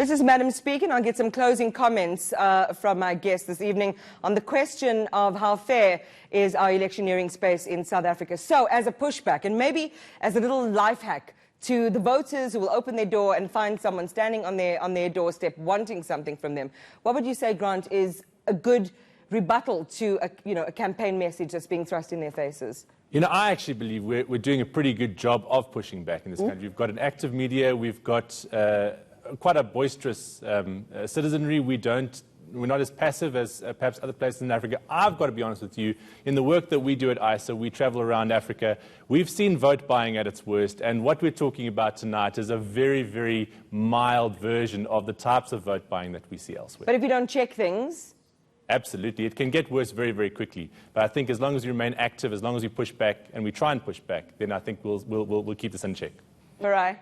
This is Madam Speaker, and I'll get some closing comments from my guest this evening on the question of how fair is our electioneering space in South Africa. So, as a pushback, and maybe as a little life hack to the voters who will open their door and find someone standing on their doorstep wanting something from them, what would you say, Grant, is a good rebuttal to a campaign message that's being thrust in their faces? You know, I actually believe we're doing a pretty good job of pushing back in this country. We've got an active media. We've got quite a boisterous citizenry. We're not as passive as perhaps other places in Africa. I've got to be honest with you, in the work that we do at ISA, we travel around Africa. We've seen vote buying at its worst, and what we're talking about tonight is a very, very mild version of the types of vote buying that we see elsewhere. But if you don't check things... Absolutely. It can get worse very, very quickly. But I think as long as we remain active, as long as we push back, and we try and push back, then I think we'll keep this in check. Marai?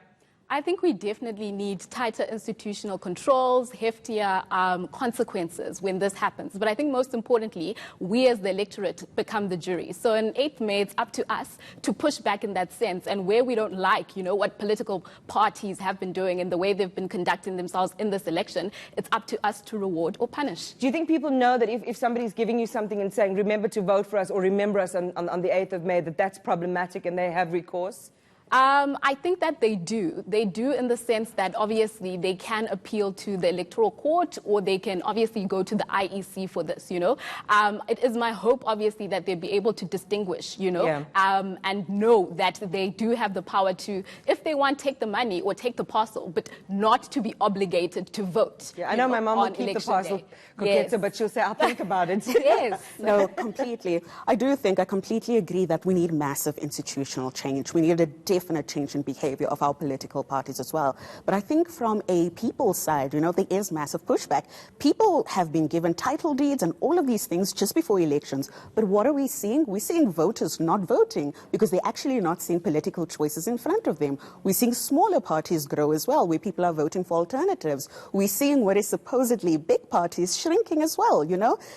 I think we definitely need tighter institutional controls, heftier consequences when this happens. But I think most importantly, we as the electorate become the jury. So on 8th May, it's up to us to push back in that sense. And where we don't like, what political parties have been doing and the way they've been conducting themselves in this election, it's up to us to reward or punish. Do you think people know that if somebody's giving you something and saying, remember to vote for us or remember us on the 8th of May, that's problematic and they have recourse? I think that they do. They do in the sense that obviously they can appeal to the Electoral Court or they can obviously go to the IEC for this, It is my hope, obviously, that they'll be able to distinguish, and know that they do have the power to, if they want, take the money or take the parcel, but not to be obligated to vote. Yeah, I know my mom will keep the parcel, yes. But she'll say, I'll think about it. Yes. No, completely. I completely agree that we need massive institutional change. We need a definite change in behavior of our political parties as well. But I think from a people's side, there is massive pushback. People have been given title deeds and all of these things just before elections. But what are we seeing? We're seeing voters not voting because they're actually not seeing political choices in front of them. We're seeing smaller parties grow as well, where people are voting for alternatives. We're seeing what is supposedly big parties shrinking as well,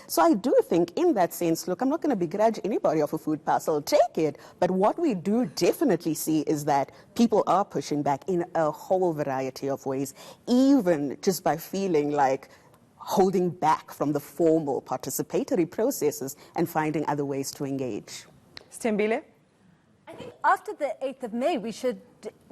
So I do think in that sense, look, I'm not going to begrudge anybody of a food parcel. Take it. But what we do definitely see is that people are pushing back in a whole variety of ways, even just by feeling like holding back from the formal participatory processes and finding other ways to engage. Stembile? I think after the 8th of May, we should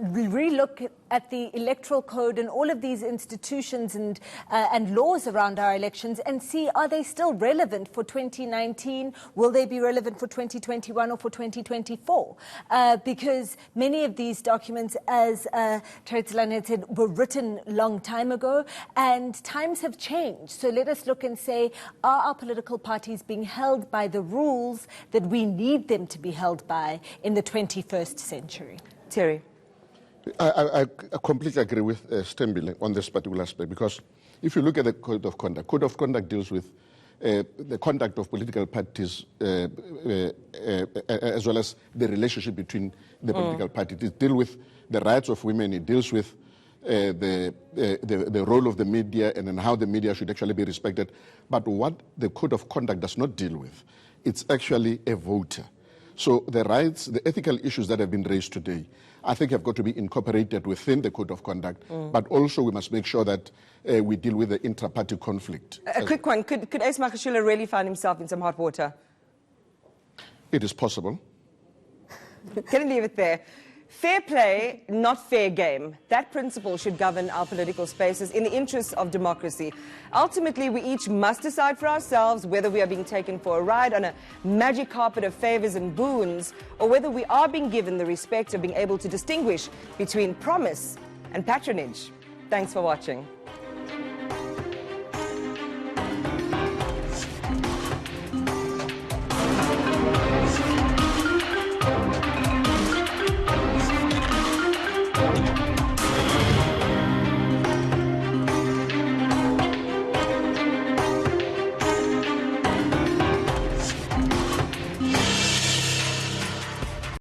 relook at the electoral code and all of these institutions and laws around our elections and see, are they still relevant for 2019? Will they be relevant for 2021 or for 2024? Because many of these documents, as Teretsilane had said, were written a long time ago and times have changed. So let us look and say, are our political parties being held by the rules that we need them to be held by in the 21st century? Terry? I completely agree with Stembile on this particular aspect, because if you look at the Code of Conduct deals with the conduct of political parties as well as the relationship between the political parties. It deals with the rights of women, it deals with the role of the media and how the media should actually be respected. But what the Code of Conduct does not deal with, it's actually a voter. So the rights, the ethical issues that have been raised today, I think have got to be incorporated within the Code of Conduct, but also we must make sure that we deal with the intra-party conflict. A quick one. Could Ace Magashule really find himself in some hot water? It is possible. Can I leave it there? Fair play, not fair game. That principle should govern our political spaces in the interests of democracy. Ultimately, we each must decide for ourselves whether we are being taken for a ride on a magic carpet of favors and boons, or whether we are being given the respect of being able to distinguish between promise and patronage. Thanks for watching.